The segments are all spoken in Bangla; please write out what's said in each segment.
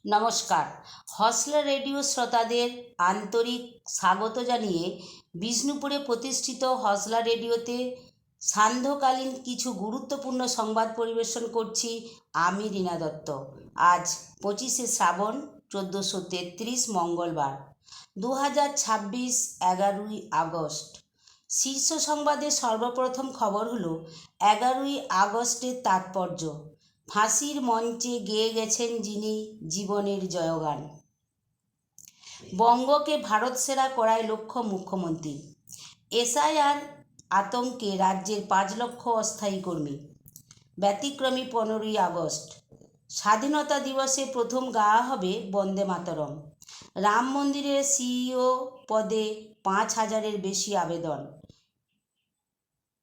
নমস্কার। হসলা রেডিও শ্রোতাদের আন্তরিক স্বাগত জানিয়ে বিষ্ণুপুরে প্রতিষ্ঠিত হসলা রেডিওতে সান্ধ্যকালীন কিছু গুরুত্বপূর্ণ সংবাদ পরিবেশন করছি আমি রীনা দত্ত। আজ 25শে শ্রাবণ 1433 মঙ্গলবার 2026 11ই আগস্ট। শীর্ষ সংবাদের সর্বপ্রথম খবর হলো 11ই আগস্টের তাৎপর্য। ফাঁসির মঞ্চে গেয়ে গেছেন যিনি জীবনের জয়গান। বঙ্গকে ভারত সেরা করায় লক্ষ্য মুখ্যমন্ত্রী। এসআইআর আতঙ্কে রাজ্যের 5 লক্ষ অস্থায়ী কর্মী। ব্যতিক্রমী 15ই আগস্ট। স্বাধীনতা দিবসে প্রথম গাওয়া হবে বন্দে মাতরম। রাম মন্দিরের সিইও পদে 5,000-এর বেশি আবেদন।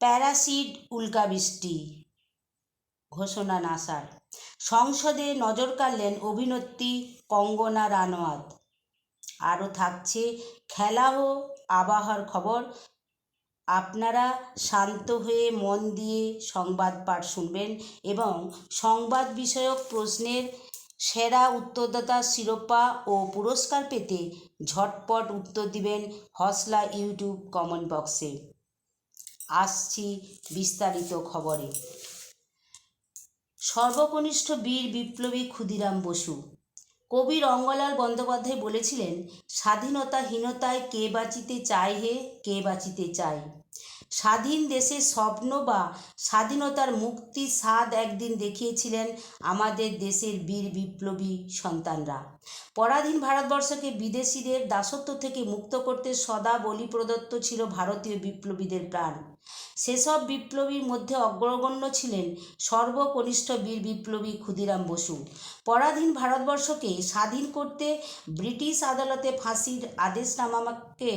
প্যারাসিড উল্কাবৃষ্টি ঘোষণা নাসার। সংসদে নজর কাড়লেন অভিনেত্রী কঙ্গনা রানাওয়াত। আরও থাকছে খেলা ও আবহাওয়ার খবর। আপনারা শান্ত হয়ে মন দিয়ে সংবাদ পাঠ শুনবেন এবং সংবাদ বিষয়ক প্রশ্নের সেরা উত্তরদাতার শিরোপা ও পুরস্কার পেতে ঝটপট উত্তর দিবেন হসলা ইউটিউব কমেন্ট বক্সে। আসছি বিস্তারিত খবরে। সর্বকনিষ্ঠ বীর বিপ্লবী ক্ষুদিরাম বসু। কবি রঙ্গলাল বন্দ্যোপাধ্যায় বলেছিলেন, স্বাধীনতাহীনতায় কে বাঁচিতে চায় হে, কে বাঁচিতে চায়। স্বাধীন দেশের স্বপ্ন বা স্বাধীনতার মুক্তির স্বাদ একদিন দেখিয়েছিলেন আমাদের দেশের বীর বিপ্লবী সন্তানরা। পরাধীন ভারতবর্ষকে বিদেশিদের দাসত্ব থেকে মুক্ত করতে সদা বলি প্রদত্ত ছিল ভারতীয় বিপ্লবীদের প্রাণ। সেসব বিপ্লবীর মধ্যে অগ্রগণ্য ছিলেন সর্বকনিষ্ঠ বীর বিপ্লবী ক্ষুদিরাম বসু। পরাধীন ভারতবর্ষকে স্বাধীন করতে ব্রিটিশ আদালতে ফাঁসির আদেশনামাকে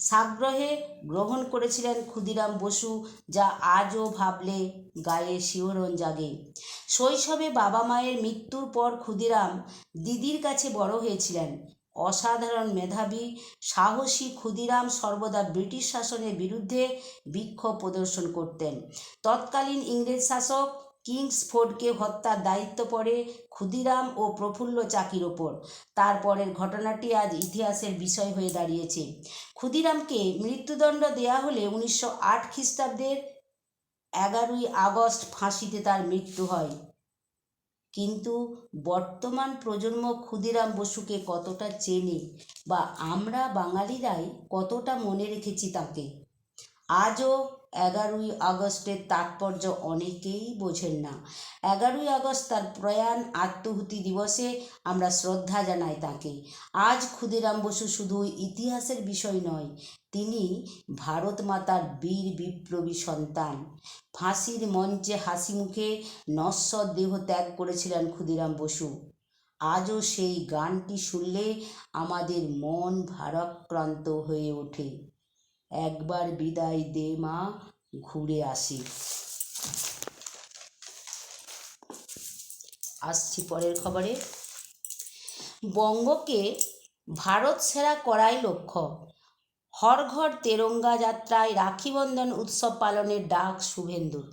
সাগ্রহে গ্রহণ করেছিলেন ক্ষুদিরাম বসু, যা আজও ভাবলে গায়ে শিহরণ জাগে। শৈশবে বাবা মায়ের মৃত্যুর পর ক্ষুদিরাম দিদির কাছে বড় হয়েছিলেন। অসাধারণ মেধাবী, সাহসী ক্ষুদিরাম সর্বদা ব্রিটিশ শাসনের বিরুদ্ধে বিক্ষোভ প্রদর্শন করতেন। তৎকালীন ইংরেজ শাসক কিংসফোর্ডকে হত্যার দায়িত্ব পড়ে ক্ষুদিরাম ও প্রফুল্ল চাকির ওপর। তারপরের ঘটনাটি আজ ইতিহাসের বিষয় হয়ে দাঁড়িয়েছে। ক্ষুদিরামকে মৃত্যুদণ্ড দেয়া হলে 1908 খ্রিস্টাব্দের 11ই আগস্ট ফাঁসিতে তার মৃত্যু হয়। কিন্তু বর্তমান প্রজন্ম ক্ষুদিরাম বসুকে কতটা চেনে বা আমরা বাঙালিরাই কতটা মনে রেখেছি তাকে? আজও 11ই আগস্টের তাৎপর্য অনেকেই বোঝেন না। 11ই আগস্ট তার প্রয়াণ আত্মহুতি দিবসে আমরা শ্রদ্ধা জানাই তাকে। আজ ক্ষুদিরাম বসু শুধু ইতিহাসের বিষয় নয়, তিনি ভারত মাতার বীর বিপ্লবী সন্তান। ফাঁসির মঞ্চে হাসি মুখে নশ্বর দেহ ত্যাগ করেছিলেন ক্ষুদিরাম বসু। আজও সেই গানটি শুনলে আমাদের মন ভারাক্রান্ত হয়ে ওঠে। একবার বিদায় দে মা, ঘুরে আসি। আসছি পরের খবরে। বঙ্গকে ভারত সেরা করাই লক্ষ্য। হর ঘর তেরঙ্গা যাত্রায় রাখিবন্ধন উৎসব পালনের ডাক শুভেন্দুর।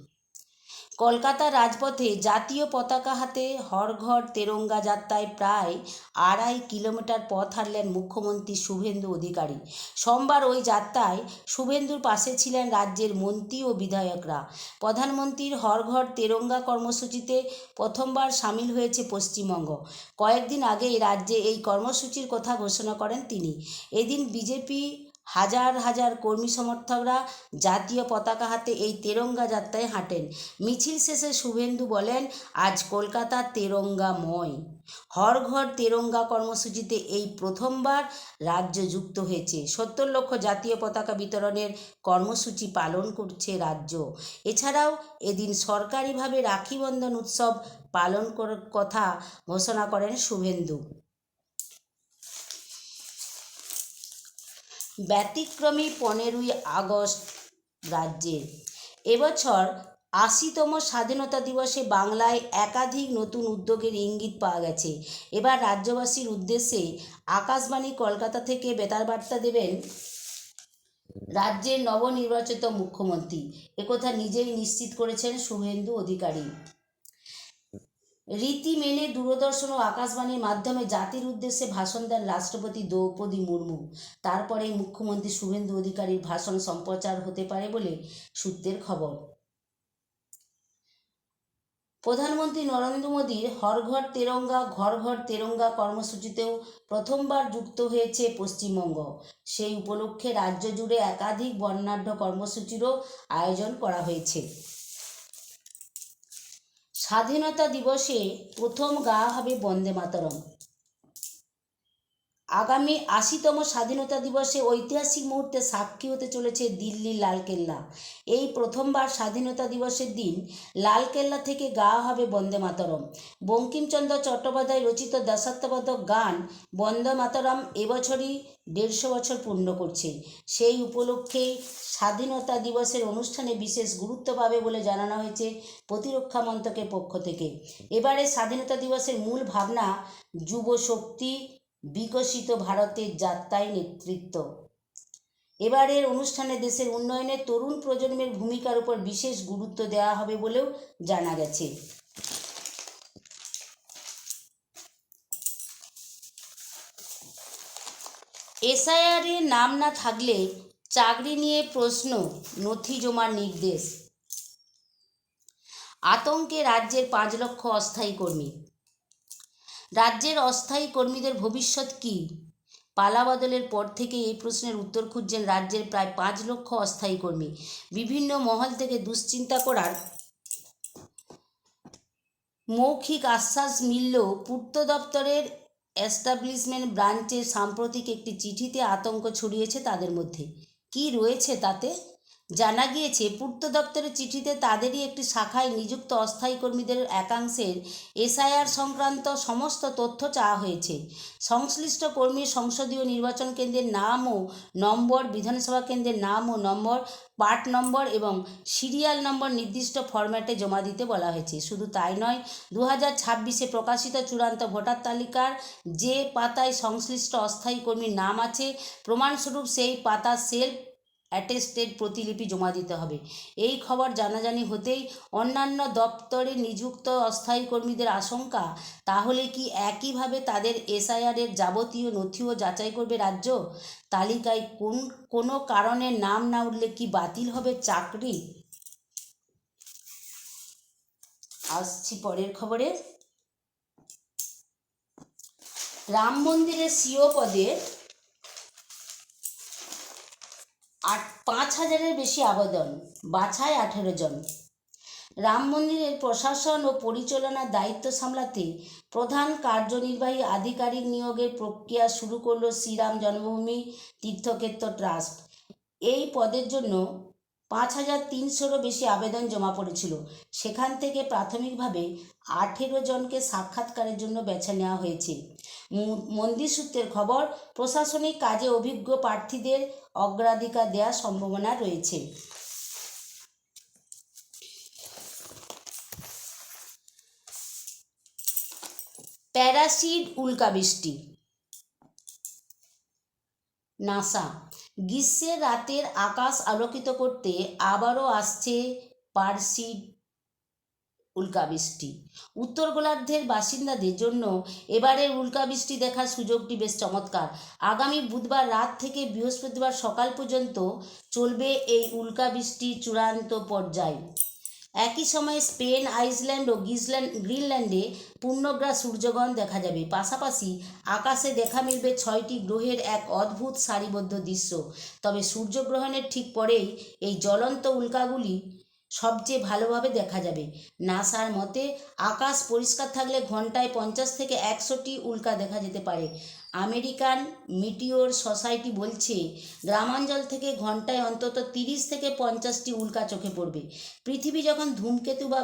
কলকাতার রাজপথে জাতীয় পতাকা হাতে হর ঘর তেরঙ্গা যাত্রায় প্রায় 2.5 কিলোমিটার পথ হাঁটলেন মুখ্যমন্ত্রী শুভেন্দু অধিকারী। সোমবার ওই যাত্রায় শুভেন্দুর পাশে ছিলেন রাজ্যের মন্ত্রী ও বিধায়করা। প্রধানমন্ত্রীর হর ঘর তেরঙ্গা কর্মসূচিতে প্রথমবার সামিল হয়েছে পশ্চিমবঙ্গ। কয়েকদিন আগেই রাজ্যে এই কর্মসূচির কথা ঘোষণা করেন তিনি। এদিন বিজেপি হাজার হাজার কর্মী সমর্থকরা জাতীয় পতাকা হাতে এই তেরঙ্গা যাত্রায় হাঁটেন। মিছিল শেষে শুভেন্দু বলেন, আজ কলকাতা তেরঙ্গাময়। হর ঘর তেরঙ্গা কর্মসূচিতে এই প্রথমবার রাজ্য যুক্ত হয়েছে। 70 লক্ষ জাতীয় পতাকা বিতরণের কর্মসূচি পালন করছে রাজ্য। এছাড়াও এদিন সরকারিভাবে রাখিবন্ধন উৎসব পালন করার কথা ঘোষণা করেন শুভেন্দু। ব্যতিক্রমী 15ই আগস্ট রাজ্যের। এবছর 80তম স্বাধীনতা দিবসে বাংলায় একাধিক নতুন উদ্যোগের ইঙ্গিত পাওয়া গেছে। এবার রাজ্যবাসীর উদ্দেশ্যে আকাশবাণী কলকাতা থেকে বেতার বার্তা দেবেন রাজ্যের নবনির্বাচিত মুখ্যমন্ত্রী। একথা নিজেই নিশ্চিত করেছেন শুভেন্দু অধিকারী। রীতি মেনে দূরদর্শন ও আকাশবাণীর মাধ্যমে জাতির উদ্দেশ্যে ভাষণ দেন রাষ্ট্রপতি দ্রৌপদী মুর্মু। তারপরেই মুখ্যমন্ত্রী শুভেন্দু অধিকারীর ভাষণ সম্প্রচার হতে পারে বলে সূত্রের খবর। প্রধানমন্ত্রী নরেন্দ্র মোদীর হর ঘর তেরঙ্গা ঘর ঘর তেরঙ্গা কর্মসূচিতেও প্রথমবার যুক্ত হয়েছে পশ্চিমবঙ্গ। সেই উপলক্ষে রাজ্য জুড়ে একাধিক বর্ণাঢ্য কর্মসূচিরও আয়োজন করা হয়েছে। স্বাধীনতা দিবসে প্রথম গাওয়া হবে বন্দে মাতরম। আগামী ৮০তম স্বাধীনতা দিবসে ঐতিহাসিক মুহূর্তে সাক্ষী হতে চলেছে দিল্লির লালকেল্লা। এই প্রথমবার স্বাধীনতা দিবসের দিন লালকেল্লা থেকে গাওয়া হবে বন্দে মাতরম। বঙ্কিমচন্দ্র চট্টোপাধ্যায় রচিত দেশাত্মবোধক গান বন্দে মাতরম এবছরই ১৫০ বছর পূর্ণ করছে। সেই উপলক্ষে স্বাধীনতা দিবসের অনুষ্ঠানে বিশেষ গুরুত্ব পাবে বলে জানানো হয়েছে প্রতিরক্ষা মন্ত্রকের পক্ষ থেকে। এবারে স্বাধীনতা দিবসের মূল ভাবনা যুব শক্তি, বিকশিত ভারতের যাত্রায় নেতৃত্ব। এবারের অনুষ্ঠানে দেশের উন্নয়নে তরুণ প্রজন্মের ভূমিকার উপর বিশেষ গুরুত্ব দেওয়া হবে বলেও জানা গেছে। এসআইআরে নাম না থাকলে চাকরি নিয়ে প্রশ্ন, নথি জমার নির্দেশ। আতঙ্কে রাজ্যের ৫ লক্ষ অস্থায়ী কর্মী। রাজ্যের অস্থায়ী কর্মীদের ভবিষ্যৎ কী? পালাবদলের পর থেকে এই প্রশ্নের উত্তর খুঁজছেন রাজ্যের প্রায় ৫ লক্ষ অস্থায়ী কর্মী। বিভিন্ন মহল থেকে দুশ্চিন্তা করার মৌখিক আশ্বাস মিললেও পূর্ত দপ্তরের এস্টাবলিশমেন্ট ব্রাঞ্চের সাম্প্রতিক একটি চিঠিতে আতঙ্ক ছড়িয়েছে তাদের মধ্যে। কি রয়েছে তাতে? জানা গিয়েছে পূর্ত দপ্তরের চিঠিতে তাদেরই একটি শাখায় নিযুক্ত অস্থায়ী কর্মীদের একাংশের এসআইআর সংক্রান্ত সমস্ত তথ্য চাওয়া হয়েছে। সংশ্লিষ্ট কর্মীর সংসদীয় নির্বাচন কেন্দ্রের নাম ও নম্বর, বিধানসভা কেন্দ্রের নাম ও নম্বর, পার্ট নম্বর এবং সিরিয়াল নম্বর নির্দিষ্ট ফরম্যাটে জমা দিতে বলা হয়েছে। শুধু তাই নয়, ২০২৬-এ প্রকাশিত চূড়ান্ত ভোটার তালিকার যে পাতায় সংশ্লিষ্ট অস্থায়ী কর্মীর নাম আছে, প্রমাণস্বরূপ সেই পাতা সেলফ অ্যাটেস্টেড প্রতিলিপি জমা দিতে হবে। এই খবর জানাজানি হতেই অন্যান্য দপ্তরে নিযুক্ত অস্থায়ী কর্মীদের আশঙ্কা, তাহলে কি একইভাবে তাদের এসআইআরের যাবতীয় নথিও যাচাই করবে রাজ্য? তালিকায় কোনো কারণে নাম না উঠলে কি বাতিল হবে চাকরি? আসছি পরের খবরে। রাম মন্দিরের সিও পদে ৫,০০০-এর বেশি আবেদন, বাছাই ১৮ জন। রাম মন্দিরের প্রশাসন ও পরিচালনার দায়িত্ব সামলাতে প্রধান কার্যনির্বাহী আধিকারিক নিয়োগের প্রক্রিয়া শুরু করল শ্রীরাম জন্মভূমি তীর্থক্ষেত্র ট্রাস্ট। এই পদের জন্য ৫,৩০০-রও বেশি আবেদন জমা পড়েছিল। সেখান থেকে প্রাথমিকভাবে ১৮ জনকে সাক্ষাৎকারের জন্য বেছে নেওয়া হয়েছে। মন্দির সূত্রের খবর, প্রশাসনিক কাজে অভিজ্ঞ প্রার্থীদের অগ্রাধিকার দেওয়ার সম্ভাবনা রয়েছে। প্যারাসিড উল্কাবৃষ্টি। নাসা, গ্রীষ্মের রাতের আকাশ আলোকিত করতে আবারও আসছে পারসিড উল্কাবৃষ্টি। উত্তর গোলার্ধের বাসিন্দাদের জন্য এবারের উল্কাবৃষ্টি দেখার সুযোগটি বেশ চমৎকার। আগামী বুধবার রাত থেকে বৃহস্পতিবার সকাল পর্যন্ত চলবে এই উল্কাবৃষ্টির চূড়ান্ত পর্যায়। একই সময়ে স্পেন, আইসল্যান্ড ও গ্রিনল্যান্ডে পূর্ণগ্রাস সূর্যগ্রহণ দেখা যাবে। পাশাপাশি আকাশে দেখা মিলবে ৬টি গ্রহের এক অদ্ভুত সারিবদ্ধ দৃশ্য। তবে সূর্যগ্রহণের ঠিক পরেই এই জ্বলন্ত উল্কাগুলি সবচেয়ে ভালোভাবে দেখা যাবে। নাসার মতে, আকাশ পরিষ্কার থাকলে ঘন্টায় ৫০ থেকে ১০০টি উল্কা দেখা যেতে পারে। আমেরিকান মিটিওর সোসাইটি বলছে, গ্রামাঞ্চল থেকে ঘন্টায় অন্তত ৩০ থেকে ৫০টি উল্কা চোখে পড়বে। পৃথিবী যখন ধূমকেতু বা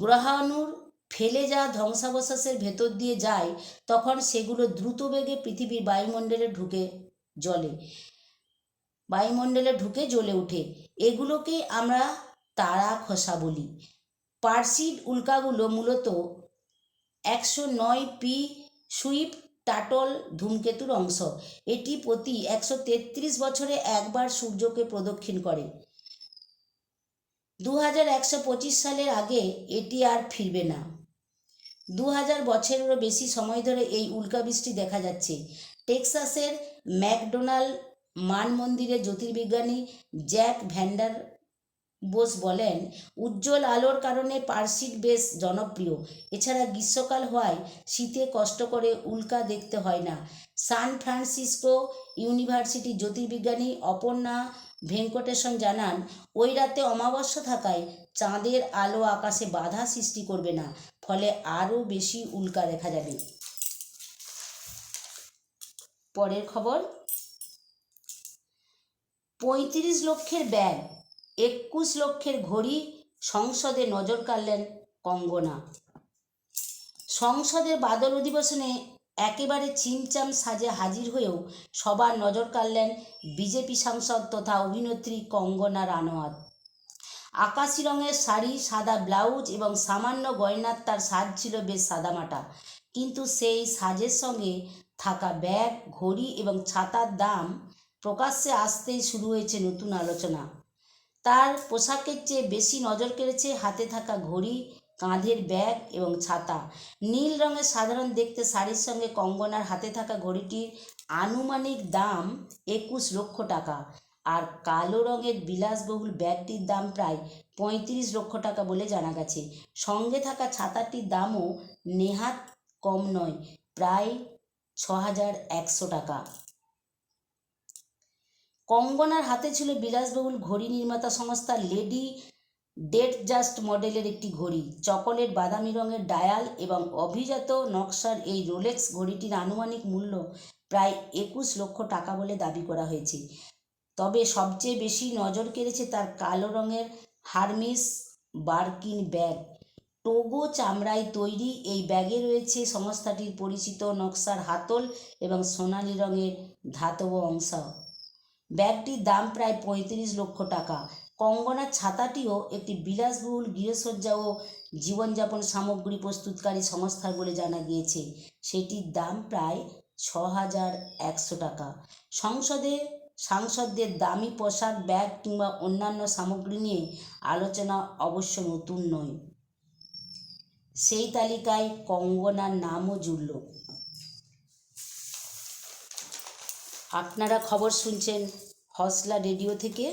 গ্রহাণুর ফেলে যাওয়া ধ্বংসাবশেষের ভেতর দিয়ে যায়, তখন সেগুলো দ্রুত বেগে পৃথিবীর বায়ুমণ্ডলে ঢুকে জ্বলে ওঠে। এগুলোকেই আমরা তারা খসা বলি। পারসিড উল্কাগুলো মূলত ১০৯ সুইফট টাটল ধূমকেতুর অংশ। এটি প্রতি ১৩৩ বছরে একবার সূর্যকে প্রদক্ষিণ করে। 2125 সালের আগে এটি আর ফিরবে না। 2000 বছরেরও বেশি সময় ধরে এই উল্কাবৃষ্টি দেখা যাচ্ছে। টেক্সাসের ম্যাকডোনাল্ড মানমন্দিরে জ্যোতির্বিজ্ঞানী জ্যাক ভ্যান্ডার বোস বলেন, উজ্জ্বল আলোর কারণে পারসিড বেশ জনপ্রিয়। এছাড়া গ্রীষ্মকাল হওয়ায় শীতে কষ্ট করে উল্কা দেখতে হয় না। সান ফ্রান্সিসকো ইউনিভার্সিটির জ্যোতির্বিজ্ঞানী অপর্ণা ভেঙ্কটেশন জানান, ওই রাতে অমাবস্যা থাকায় চাঁদের আলো আকাশে বাধা সৃষ্টি করবে না, ফলে আরও বেশি উল্কা দেখা যাবে। পরের খবর, 35 লক্ষের ব্যাগ, 21 লক্ষের ঘড়ি, সংসদে নজর কাড়লেন কঙ্গনা। সংসদের বাদল অধিবেশনে একেবারে চিমচাম সাজে হাজির হয়েও সবার নজর কাড়লেন বিজেপি সাংসদ তথা অভিনেত্রী কঙ্গনা রানাওয়াত। আকাশি রঙের শাড়ি, সাদা ব্লাউজ এবং সামান্য গয়নার তার সাজ ছিল বেশ সাদামাটা, কিন্তু সেই সাজের সঙ্গে থাকা ব্যাগ, ঘড়ি এবং ছাতার দাম প্রকাশ্যে আসতেই শুরু হয়েছে নতুন আলোচনা। তার পোশাকের চেয়ে বেশি নজর কেড়েছে হাতে থাকা ঘড়ি, কাঁধের ব্যাগ এবং ছাতা। নীল রঙের সাধারণ দেখতে শাড়ির সঙ্গে কঙ্গনার হাতে থাকা ঘড়িটির আনুমানিক দাম 21 লক্ষ টাকা, আর কালো রঙের বিলাসবহুল ব্যাগটির দাম প্রায় 35 লক্ষ টাকা বলে জানা গেছে। সঙ্গে থাকা ছাতাটির দামও নেহাত কম নয়, প্রায় 6100 টাকা। কঙ্গনার হাতে ছিল বিলাসবহুল ঘড়ি নির্মাতা সংস্থা লেডি ডেট জাস্ট মডেলের একটি ঘড়ি। চকোলেট বাদামি রঙের ডায়াল এবং অভিজাত নকশার এই রোলেক্স ঘড়িটির আনুমানিক মূল্য প্রায় 21 লক্ষ টাকা বলে দাবি করা হয়েছে। তবে সবচেয়ে বেশি নজর কেড়েছে তার কালো রঙের হারমিস বার্কিন ব্যাগ। টোগো চামড়ায় তৈরি এই ব্যাগে রয়েছে সংস্থাটির পরিচিত নকশার হাতল এবং সোনালি রঙের ধাতব অংশ। ব্যাগটির দাম প্রায় 35 লক্ষ টাকা। কঙ্গনার ছাতাটিও একটি বিলাসবহুল গৃহসজ্জা ও জীবনযাপন সামগ্রী প্রস্তুতকারী সংস্থার বলে জানা গিয়েছে। সেটির দাম প্রায় 6100 টাকা। সাংসদদের দামি পোশাক, ব্যাগ কিংবা অন্যান্য সামগ্রী নিয়ে আলোচনা অবশ্য নতুন নয়। সেই তালিকায় কঙ্গনার নামও জুড়ল। আপনারা খবর শুনছেন হসলা রেডিও থেকে।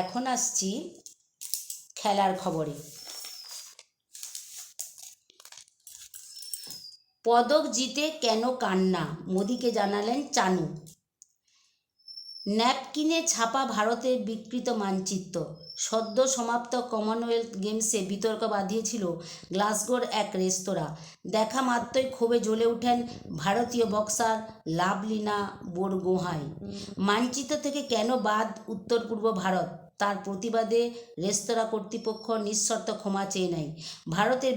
এখন আসছি খেলার খবরে। পদক জিতে কেন কান্না, মোদিকে জানালেন চানু। ন্যাপকিনে ছাপা ভারতের বিকৃত মানচিত্র। সদ্য সমাপ্ত কমনওয়েলথ গেমসে বিতর্ক বাঁধিয়েছিল গ্লাসগোর এক রেস্তোরাঁ। দেখা মাত্রই ক্ষোভে জ্বলে ওঠেন ভারতীয় বক্সার লাভলিনা বোরগোহাঁই। মানচিত্র থেকে কেন বাদ উত্তর পূর্ব ভারত, তার প্রতিবাদে রেস্তোরাঁ কর্তৃপক্ষ নিঃশর্ত ক্ষমা চেয়ে নেয়। ভারতের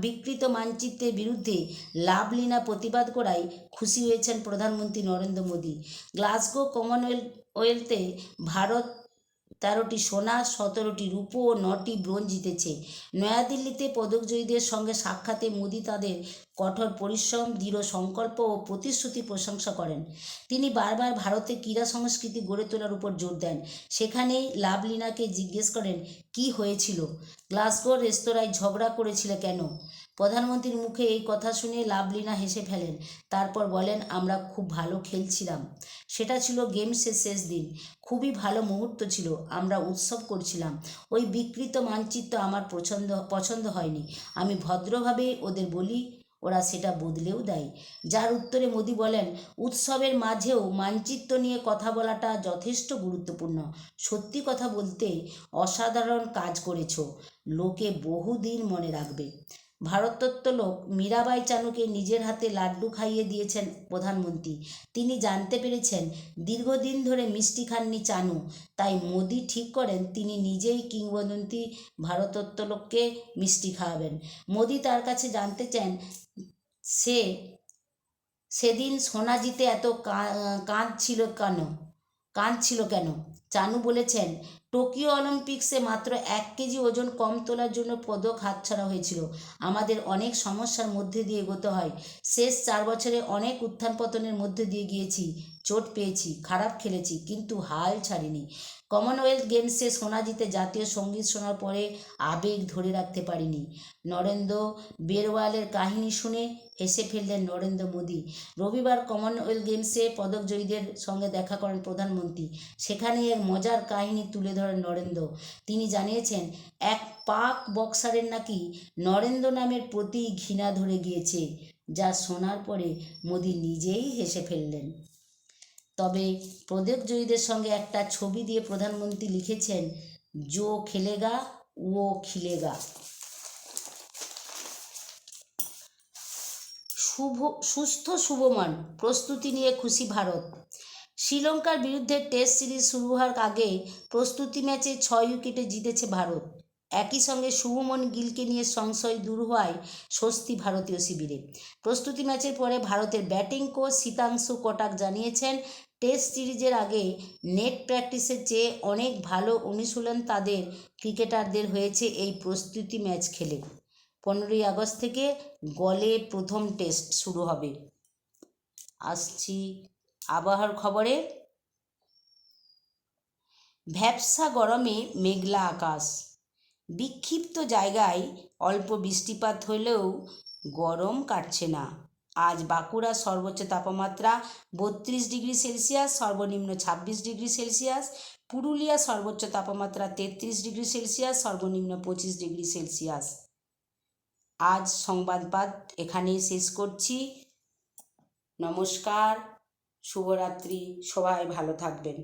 বিকৃত মানচিত্রের বিরুদ্ধে লাভলিনা প্রতিবাদ করায় খুশি হয়েছেন প্রধানমন্ত্রী নরেন্দ্র মোদী। গ্লাসগো কমনওয়েলথে ভারত 13টি সোনা, 17টি রূপো ও 9টি ব্রোঞ্জ জিতেছে। নয়াদিল্লিতে পদকজয়ীদের সঙ্গে সাক্ষাতে মোদী তাদের কঠোর পরিশ্রম, দৃঢ় সংকল্প ও প্রতিশ্রুতি প্রশংসা করেন। তিনি বারবার ভারতের ক্রীড়া সংস্কৃতি গড়ে তোলার উপর জোর দেন। সেখানেই লাভলিনাকে জিজ্ঞেস করেন, কি হয়েছিল, গ্লাসগোর রেস্তোরাঁয় ঝগড়া করেছিলে কেন? প্রধানমন্ত্রীর মুখে এই কথা শুনে লাভলিনা হেসে ফেলেন। তারপর বলেন, আমরা খুব ভালো খেলছিলাম। সেটা ছিল গেমসের শেষ দিন। খুবই ভালো মুহূর্ত ছিল। আমরা উৎসব করছিলাম। ওই বিকৃত মানচিত্র আমার পছন্দ হয়নি। আমি ভদ্রভাবে ওদের বলি, ওরা সেটা বদলেও দেয়। যার উত্তরে মোদী বলেন, উৎসবের মাঝেও মানচিত্র নিয়ে কথা বলাটা যথেষ্ট গুরুত্বপূর্ণ। সত্যি কথা বলতে অসাধারণ কাজ করেছো, লোকে বহুদিন মনে রাখবে। ভারততত্ত্ব লোক মীরাবাই চানুকে নিজের হাতে লাড্ডু খাইয়ে দিয়েছেন প্রধানমন্ত্রী। তিনি জানতে পেরেছেন দীর্ঘদিন ধরে মিষ্টি খাননি চানু, তাই মোদী ঠিক করেন তিনি নিজেই কিংবদন্তি ভারততত্ত্ব লোককে মিষ্টি খাওয়াবেন। মোদী তার কাছে জানতে চান সেদিন সোনা জিতে এত কাঁদছিল কেন। চানু বলেছেন, টোকিও অলিম্পিক্সে মাত্র 1 কেজি ওজন কম তোলার জন্য পদক হাতছাড়া হয়েছিল। আমাদের অনেক সমস্যার মধ্যে দিয়ে এগোতে হয়। শেষ 4 বছরে অনেক উত্থান পতনের মধ্যে দিয়ে গিয়েছি। চোট পেয়েছি, খারাপ খেলেছি, কিন্তু হাল ছাড়িনি। কমনওয়েলথ গেমসে সোনা জিতে জাতীয় সঙ্গীত শোনার পরে আবেগ ধরে রাখতে পারিনি। নরেন্দ্র বেরওয়ালের কাহিনী শুনে হেসে ফেললেন নরেন্দ্র মোদী। রবিবার কমনওয়েলথ গেমসে পদকজয়ীদের সঙ্গে দেখা করেন প্রধানমন্ত্রী। সেখানে এক মজার কাহিনী তুলে ধরেন নরেন্দ্র। তিনি জানিয়েছেন, এক পাক বক্সারের নাকি নরেন্দ্র নামের প্রতি ঘৃণা ধরে গিয়েছে, যা শোনার পরে মোদী নিজেই হেসে ফেললেন। তবে পদকজয়ীদের সঙ্গে একটা ছবি দিয়ে প্রধানমন্ত্রী লিখেছেন, জো খেলেগা ও খিলেগা। সুস্থ শুভমান, প্রস্তুতি নিয়ে খুশি ভারত। শ্রীলঙ্কার বিরুদ্ধে টেস্ট সিরিজ শুরু হওয়ার আগে প্রস্তুতি ম্যাচে 6 উইকেটে জিতেছে ভারত। একই সঙ্গে শুভমন গিলকে নিয়ে সংশয় দূর হওয়ায় স্বস্তি ভারতীয় শিবিরে। প্রস্তুতি ম্যাচের পরে ভারতের ব্যাটিং কোচ শীতাংশু কটাক জানিয়েছেন, টেস্ট সিরিজের আগে নেট প্র্যাকটিসের চেয়ে অনেক ভালো অনুশীলন তাদের ক্রিকেটারদের হয়েছে এই প্রস্তুতি ম্যাচ খেলে। 15ই আগস্ট থেকে গলে প্রথম টেস্ট শুরু হবে। আসছি আবহাওয়ার খবরে। ভ্যাপসা গরমে মেঘলা আকাশ, বিক্ষিপ্ত জায়গায় অল্প বৃষ্টিপাত হলেও গরম কাটছে না। আজ বাঁকুড়ার সর্বোচ্চ তাপমাত্রা 32 ডিগ্রি সেলসিয়াস, সর্বনিম্ন 26 ডিগ্রি সেলসিয়াস। পুরুলিয়া সর্বোচ্চ তাপমাত্রা 33 ডিগ্রি সেলসিয়াস, সর্বনিম্ন 25 ডিগ্রি সেলসিয়াস। আজ সংবাদপাঠ এখানেই শেষ করছি। নমস্কার, শুভরাত্রি, সবাই ভালো থাকবেন।